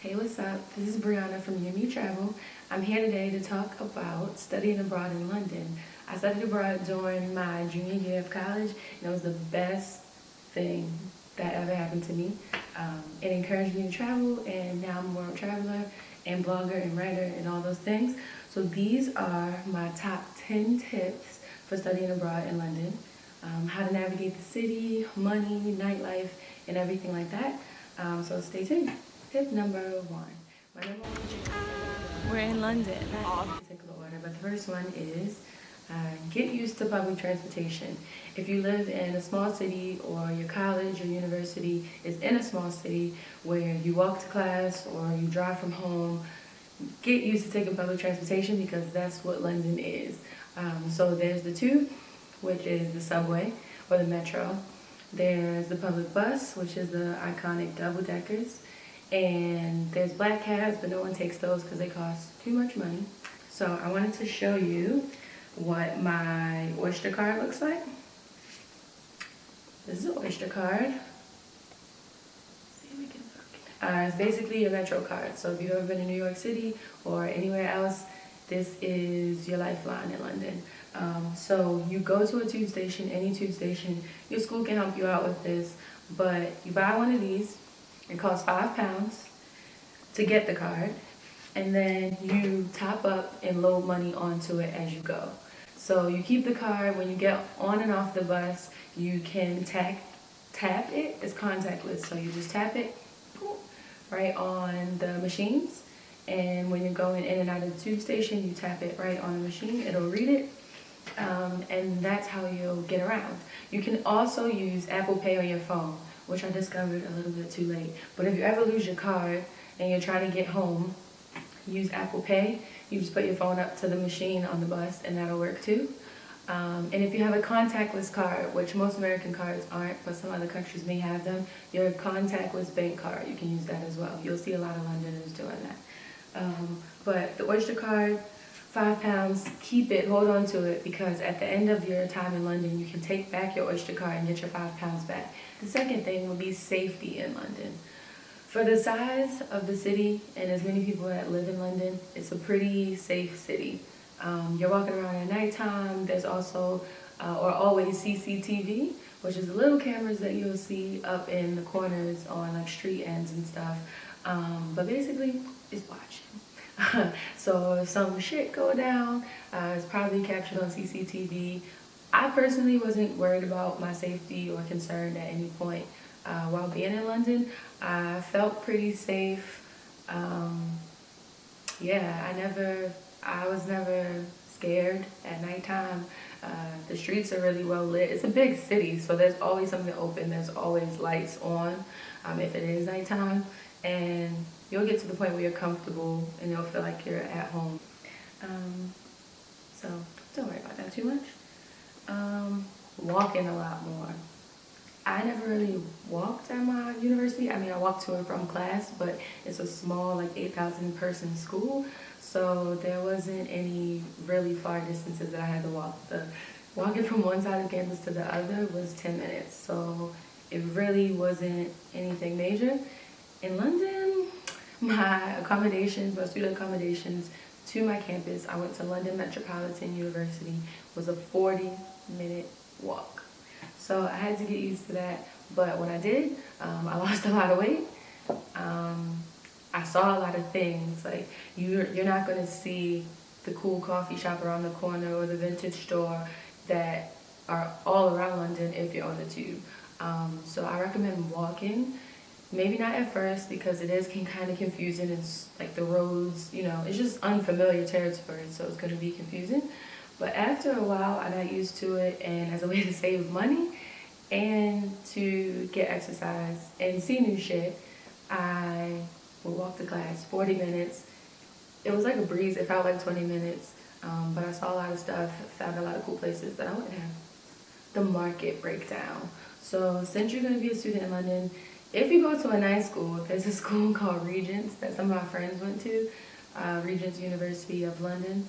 Hey, what's up? This is Burano from Untitled Travel. I'm here today to talk about studying abroad in London. I studied abroad during my junior year of college, and it was the best thing that ever happened to me. It encouraged me to travel, and now I'm more of a traveler and blogger and writer and all those things. So these are my top 10 tips for studying abroad in London. How to navigate the city, money, nightlife, and everything like that. So stay tuned. Tip number one. My number one tip is we're in London. Not in particular order, but the first one is get used to public transportation. If you live in a small city or your college or university is in a small city where you walk to class or you drive from home, get used to taking public transportation because that's what London is. So there's the tube, which is the subway or the metro. There's the public bus, which is the iconic double-deckers. And there's black cabs, but no one takes those because they cost too much money. So I wanted to show you what my Oyster card looks like. This is an Oyster card. See if we can look. It's basically your Metro card. So if you've ever been to New York City or anywhere else, this is your lifeline in London. So you go to a tube station, any tube station, your school can help you out with this, but you buy one of these. It costs £5 to get the card, and then you top up and load money onto it as you go. So you keep the card. When you get on and off the bus, you can tap it. It's contactless, so you just tap it right on the machines. And when you're going in and out of the tube station, you tap it right on the machine. It'll read it, and that's how you'll get around. You can also use Apple Pay on your phone, which I discovered a little bit too late. But if you ever lose your card and you're trying to get home, use Apple Pay. You just put your phone up to the machine on the bus, and that'll work too. And if you have a contactless card, which most American cards aren't, but some other countries may have them, your contactless bank card, you can use that as well. You'll see a lot of Londoners doing that. But the Oyster card, £5, keep it, hold on to it, because at the end of your time in London, you can take back your Oyster card and get your £5 back. The second thing would be safety in London. For the size of the city and as many people that live in London, it's a pretty safe city. You're walking around at nighttime. There's also, or always, CCTV, which is the little cameras that you'll see up in the corners on like street ends and stuff. But basically, it's watching. So if some shit go down, it's probably captured on CCTV. I personally wasn't worried about my safety or concerned at any point while being in London. I felt pretty safe. I was never scared at nighttime. The streets are really well lit. It's a big city, so there's always something open. There's always lights on if it is nighttime. And you'll get to the point where you're comfortable and you'll feel like you're at home. So don't worry about that too much. Walking a lot more. I never really walked at my university. I mean, I walked to and from class, but it's a small, like 8,000 person school. So there wasn't any really far distances that I had to walk. Walking from one side of campus to the other was 10 minutes. So it really wasn't anything major. In London, my student accommodations to my campus, I went to London Metropolitan University, was a 40-minute walk. So I had to get used to that, but when I did, I lost a lot of weight. I saw a lot of things. Like you're not going to see the cool coffee shop around the corner or the vintage store that are all around London if you're on the tube. So I recommend walking. Maybe not at first because it is kind of confusing. It's like the roads, it's just unfamiliar territory, so it's going to be confusing. But after a while, I got used to it, and as a way to save money and to get exercise and see new shit, I would walk to class 40 minutes. It was like a breeze. It felt like 20 minutes, but I saw a lot of stuff, found a lot of cool places that I wouldn't have. The market breakdown. So since you're going to be a student in London, if you go to a nice school, there's a school called Regents that some of my friends went to, Regents University of London.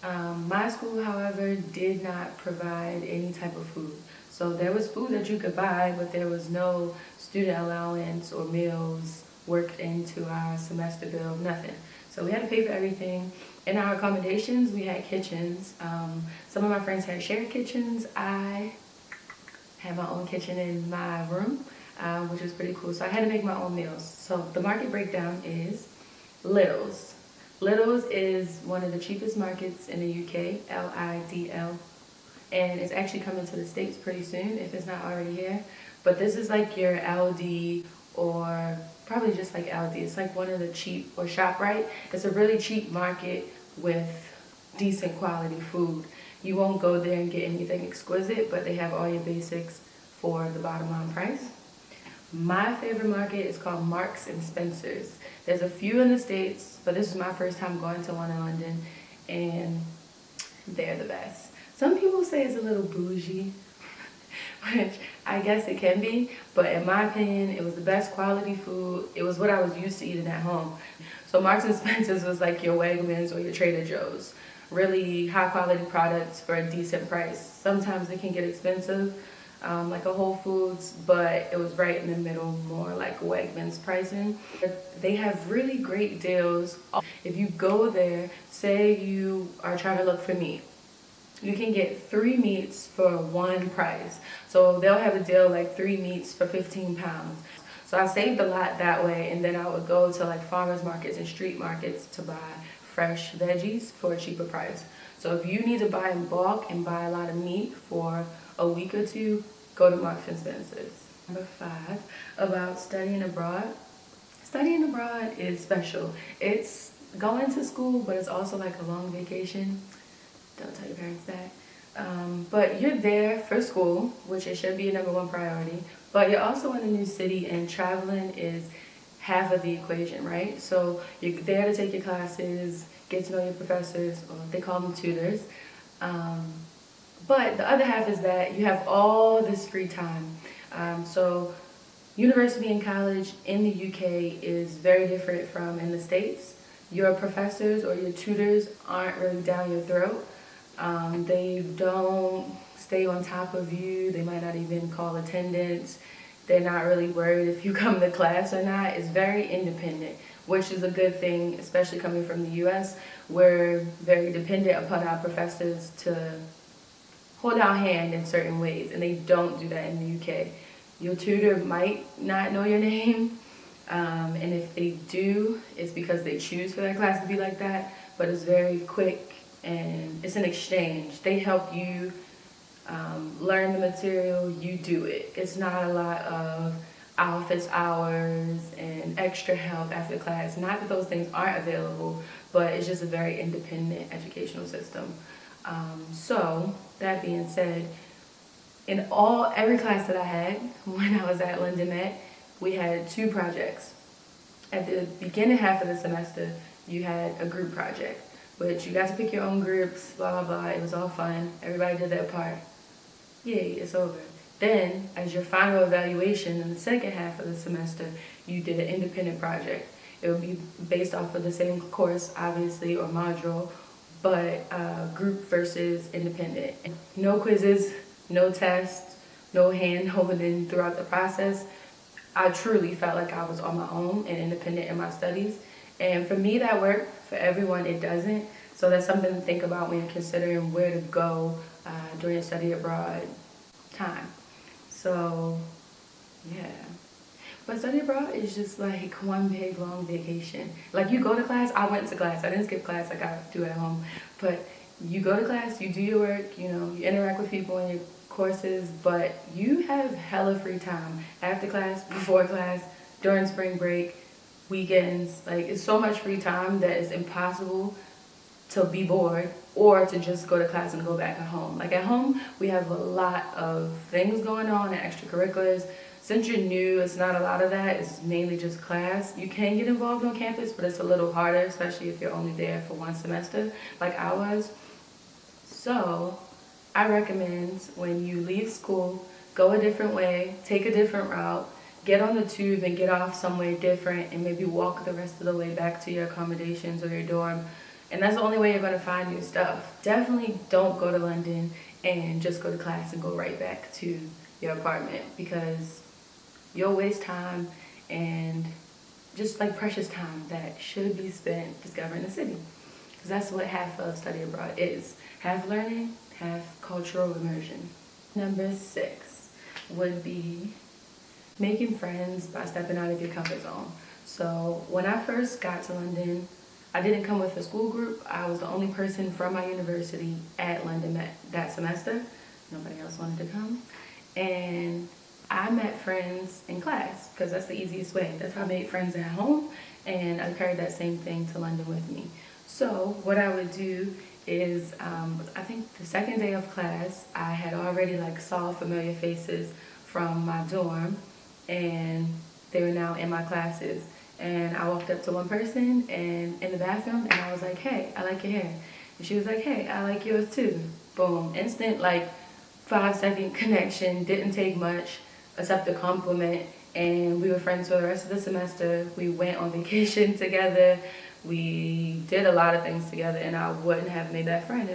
My school, however, did not provide any type of food. So there was food that you could buy, but there was no student allowance or meals worked into our semester bill, nothing. So we had to pay for everything. In our accommodations, we had kitchens. Some of my friends had shared kitchens. I had my own kitchen in my room, which was pretty cool. So I had to make my own meals. So the market breakdown is Lidl's. Lidl's is one of the cheapest markets in the UK, Lidl. And it's actually coming to the States pretty soon, if it's not already here. But this is like your Aldi, or probably just like Aldi. It's like one of the cheap, or ShopRite. It's a really cheap market with decent quality food. You won't go there and get anything exquisite, but they have all your basics for the bottom line price. My favorite market is called Marks and Spencer's. There's a few in the States, but this is my first time going to one in London, and they're the best. Some people say it's a little bougie, which I guess it can be, but in my opinion, it was the best quality food. It was what I was used to eating at home. So Marks and Spencer's was like your Wegmans or your Trader Joe's. Really high quality products for a decent price. Sometimes they can get expensive, like a Whole Foods, but it was right in the middle, more like Wegmans pricing. But they have really great deals. If you go there, say you are trying to look for meat, you can get 3 meats for one price. So they'll have a deal like 3 meats for 15 pounds. So I saved a lot that way, and then I would go to like farmers markets and street markets to buy fresh veggies for a cheaper price. So if you need to buy in bulk and buy a lot of meat for a week or two, go to Marks and Spencer's. Number 5, about studying abroad. Studying abroad is special. It's going to school, but it's also like a long vacation. Don't tell your parents that. But you're there for school, which it should be your number 1 priority. But you're also in a new city, and traveling is half of the equation, right? So you're there to take your classes, get to know your professors, or they call them tutors. But the other half is that you have all this free time. So university and college in the UK is very different from in the States. Your professors or your tutors aren't really down your throat. They don't stay on top of you. They might not even call attendance. They're not really worried if you come to class or not. It's very independent, which is a good thing, especially coming from the US. We're very dependent upon our professors to hold our hand in certain ways, and they don't do that in the UK. Your tutor might not know your name, and if they do, it's because they choose for their class to be like that, but it's very quick, and it's an exchange. They help you learn the material, you do it. It's not a lot of office hours and extra help after class. Not that those things aren't available, but it's just a very independent educational system. So that being said, in every class that I had when I was at London Met, we had 2 projects. At the beginning half of the semester, you had a group project, which you got to pick your own groups, blah, blah, blah. It was all fun. Everybody did their part. Yay, it's over. Then, as your final evaluation in the second half of the semester, you did an independent project. It would be based off of the same course, obviously, or module, but group versus independent. No quizzes, no tests, no hand holding throughout the process. I truly felt like I was on my own and independent in my studies. And for me, that worked. For everyone, it doesn't. So that's something to think about when you're considering where to go during your study abroad time. So, yeah. But study abroad is just like one big long vacation. Like you go to class, I went to class. I didn't skip class like I do at home. But you go to class, you do your work, you interact with people in your courses, but you have hella free time after class, before class, during spring break, weekends. Like it's so much free time that it's impossible to be bored or to just go to class and go back at home. Like at home, we have a lot of things going on and extracurriculars. Since you're new, it's not a lot of that. It's mainly just class. You can get involved on campus, but it's a little harder, especially if you're only there for 1 semester, like I was. So I recommend when you leave school, go a different way, take a different route, get on the tube and get off somewhere different, and maybe walk the rest of the way back to your accommodations or your dorm. And that's the only way you're going to find new stuff. Definitely don't go to London and just go to class and go right back to your apartment, because you'll waste time and just like precious time that should be spent discovering the city. Because that's what half of study abroad is. Half learning, half cultural immersion. Number 6 would be making friends by stepping out of your comfort zone. So when I first got to London, I didn't come with a school group. I was the only person from my university at London that semester. Nobody else wanted to come. And I met friends in class because that's the easiest way. That's how I made friends at home, and I carried that same thing to London with me. So what I would do is, I think the second day of class, I had already saw familiar faces from my dorm, and they were now in my classes. And I walked up to one person and in the bathroom, and I was like, "Hey, I like your hair." And she was like, "Hey, I like yours too." Boom, instant 5-second connection. Didn't take much except a compliment, and we were friends for the rest of the semester. We went on vacation together. We did a lot of things together, and I wouldn't have made that friend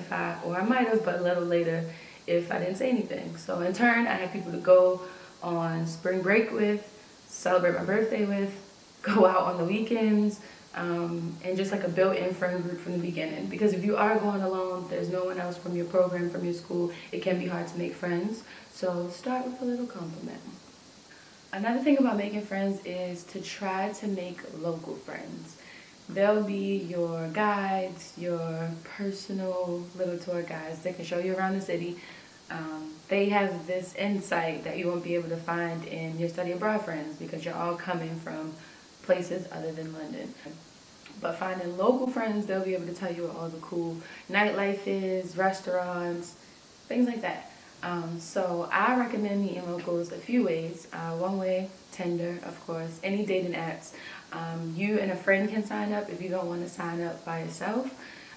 or I might have, but a little later, if I didn't say anything. So in turn, I had people to go on spring break with, celebrate my birthday with, go out on the weekends, and just a built-in friend group from the beginning. Because if you are going alone, there's no one else from your program, from your school, it can be hard to make friends. So start with a little compliment. Another thing about making friends is to try to make local friends. They'll be your guides, your personal little tour guides. They can show you around the city. They have this insight that you won't be able to find in your study abroad friends because you're all coming from places other than London. But finding local friends, they'll be able to tell you what all the cool nightlife is, restaurants, things like that. So I recommend meeting locals a few ways. One way, Tinder, of course, any dating apps. You and a friend can sign up if you don't want to sign up by yourself.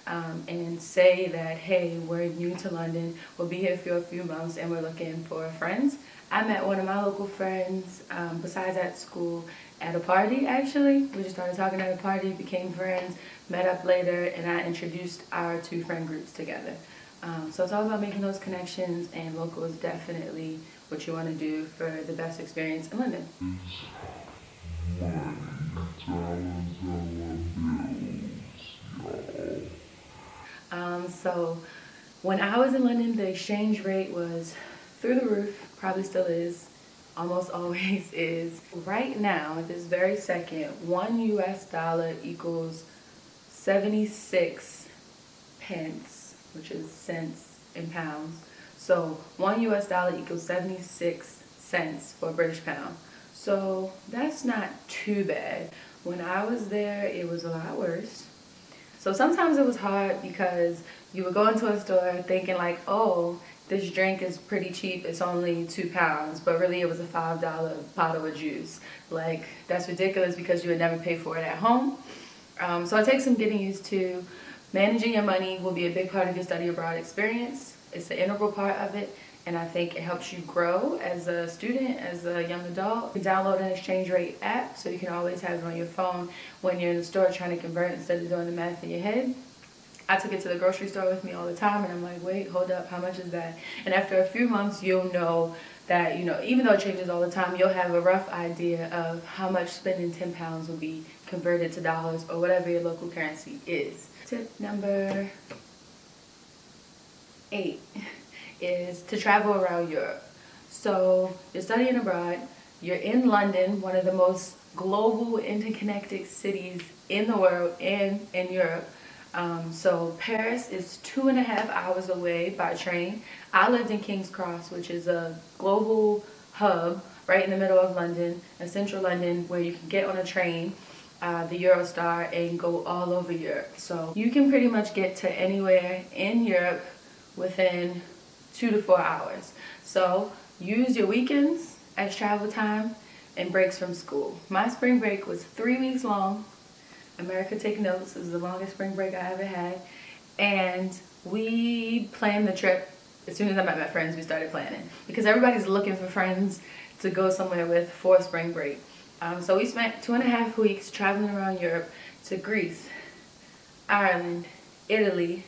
And say that, hey, we're new to London, we'll be here for a few months and we're looking for friends. I met one of my local friends, besides at school, at a party actually. We just started talking at a party, became friends, met up later, and I introduced our 2 friend groups together. So it's all about making those connections, and local is definitely what you want to do for the best experience in London. So when I was in London, the exchange rate was through the roof, probably still is, almost always is. Right now, this very second, $1 equals 76 pence, which is cents in pounds. So $1 equals 76 cents for a British pound. So that's not too bad. When I was there, it was a lot worse. So sometimes it was hard because you would go into a store thinking oh, this drink is pretty cheap, it's only £2, but really it was a $5 bottle of juice. That's ridiculous because you would never pay for it at home. So it takes some getting used to. Managing your money will be a big part of your study abroad experience. It's an integral part of it, and I think it helps you grow as a student, as a young adult. You can download an exchange rate app so you can always have it on your phone when you're in the store trying to convert instead of doing the math in your head. I took it to the grocery store with me all the time, and I'm like, wait, hold up, how much is that? And after a few months, you'll know that, even though it changes all the time, you'll have a rough idea of how much spending £10 will be converted to dollars or whatever your local currency is. Tip number 8 is to travel around Europe. So you're studying abroad, you're in London, one of the most global interconnected cities in the world and in Europe. So Paris is 2.5 hours away by train. I lived in King's Cross, which is a global hub right in the middle of London, in central London, where you can get on a train, the Eurostar, and go all over Europe. So you can pretty much get to anywhere in Europe within 2 to 4 hours. So use your weekends as travel time and breaks from school. My spring break was 3 weeks long. America, take notes. It was the longest spring break I ever had. And we planned the trip. As soon as I met my friends, we started planning. Because everybody's looking for friends to go somewhere with for spring break. So we spent 2.5 weeks traveling around Europe to Greece, Ireland, Italy.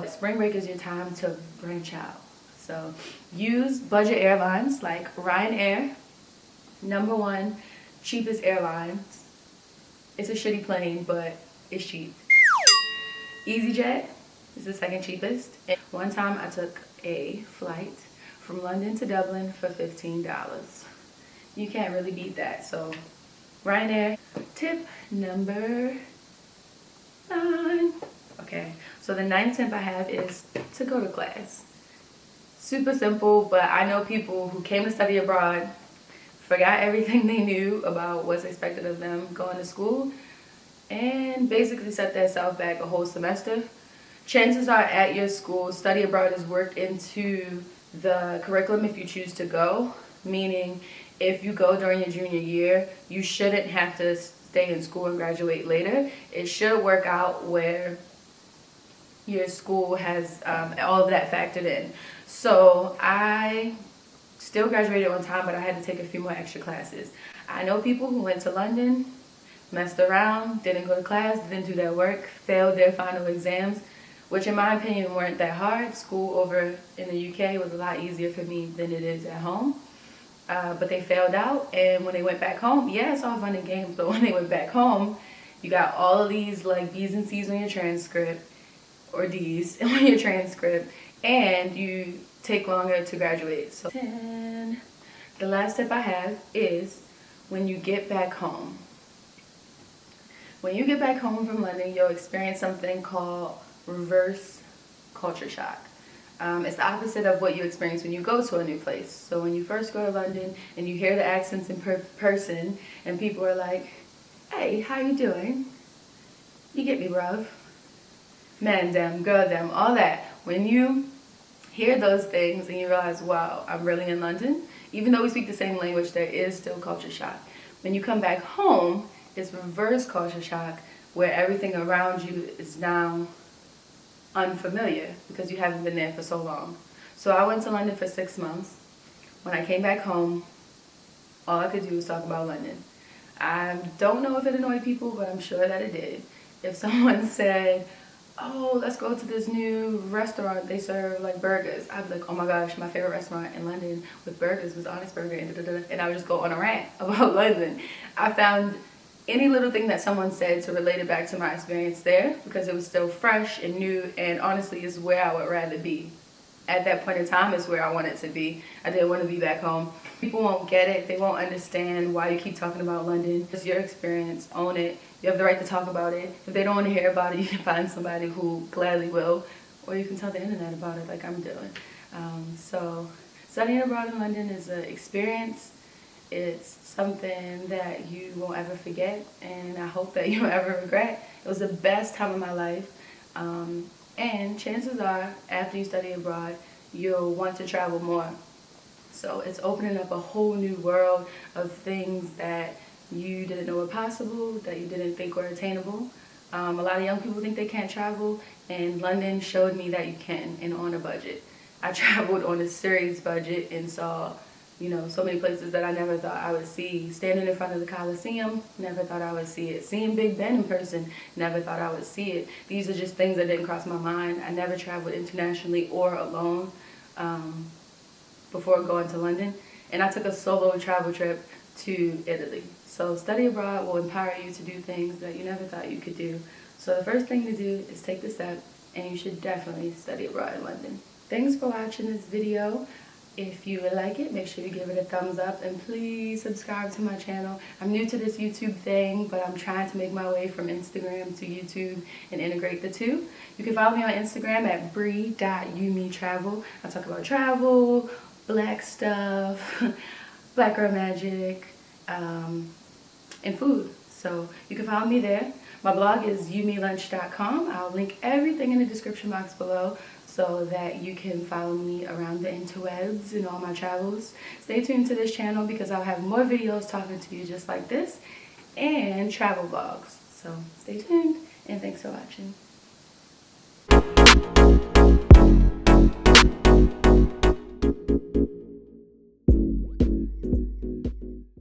Spring break is your time to branch out. So use budget airlines like Ryanair. Number 1, cheapest airlines. It's a shitty plane, but it's cheap. EasyJet is the second cheapest. And one time I took a flight from London to Dublin for $15. You can't really beat that. So Ryanair. Tip number 9. Okay, so the 9th tip I have is to go to class. Super simple, but I know people who came to study abroad, forgot everything they knew about what's expected of them going to school, and basically set themselves back a whole semester. Chances are at your school, study abroad is worked into the curriculum if you choose to go, meaning if you go during your junior year, you shouldn't have to stay in school and graduate later. It should work out where your school has all of that factored in. So I still graduated on time, but I had to take a few more extra classes. I know people who went to London, messed around, didn't go to class, didn't do their work, failed their final exams, which in my opinion weren't that hard. School over in the UK was a lot easier for me than it is at home. But they failed out, and when they went back home, yeah, it's all fun and games, but when they went back home, you got all of these like B's and C's on your transcript, or D's on your transcript, and you take longer to graduate. So 10. The last tip I have is when you get back home. When you get back home from London, you'll experience something called reverse culture shock. It's the opposite of what you experience when you go to a new place. So when you first go to London and you hear the accents in person and people are like, hey, how you doing? You get me, bruv. Man, them, girl, them, all that. When you hear those things and you realize, wow, I'm really in London, even though we speak the same language, there is still culture shock. When you come back home, it's reverse culture shock, where everything around you is now unfamiliar because you haven't been there for so long. So I went to London for 6 months. When I came back home, all I could do was talk about London. I don't know if it annoyed people, but I'm sure that it did. If someone said, oh, let's go to this new restaurant, they serve like burgers, I'd be like, oh my gosh, my favorite restaurant in London with burgers was Honest Burger, and I would just go on a rant about London. I found any little thing that someone said to relate it back to my experience there, because it was still fresh and new, and honestly is where I would rather be. At that point in time is where I wanted to be. I didn't want to be back home. People won't get it. They won't understand why you keep talking about London. It's your experience. Own it. You have the right to talk about it. If they don't want to hear about it, you can find somebody who gladly will, or you can tell the internet about it like I'm doing. So studying abroad in London is an experience. It's something that you won't ever forget, and I hope that you won't ever regret. It was the best time of my life, and chances are, after you study abroad, you'll want to travel more. So it's opening up a whole new world of things that you didn't know were possible, that you didn't think were attainable. A lot of young people think they can't travel, and London showed me that you can, and on a budget. I traveled on a serious budget and saw, you know, so many places that I never thought I would see. Standing in front of the Coliseum, never thought I would see it. Seeing Big Ben in person, never thought I would see it. These are just things that didn't cross my mind. I never traveled internationally or alone before going to London. And I took a solo travel trip to Italy. So study abroad will empower you to do things that you never thought you could do. So the first thing to do is take the step, and you should definitely study abroad in London. Thanks for watching this video. If you would like it, make sure you give it a thumbs up, and please subscribe to my channel. I'm new to this YouTube thing, but I'm trying to make my way from Instagram to YouTube and integrate the two. You can follow me on Instagram at brie.yumitravel. I talk about travel, black stuff, black girl magic, and food. So you can follow me there. My blog is yumilunch.com. I'll link everything in the description box below, so that you can follow me around the interwebs and all my travels. Stay tuned to this channel because I'll have more videos talking to you just like this, and travel vlogs. So stay tuned, and thanks for watching.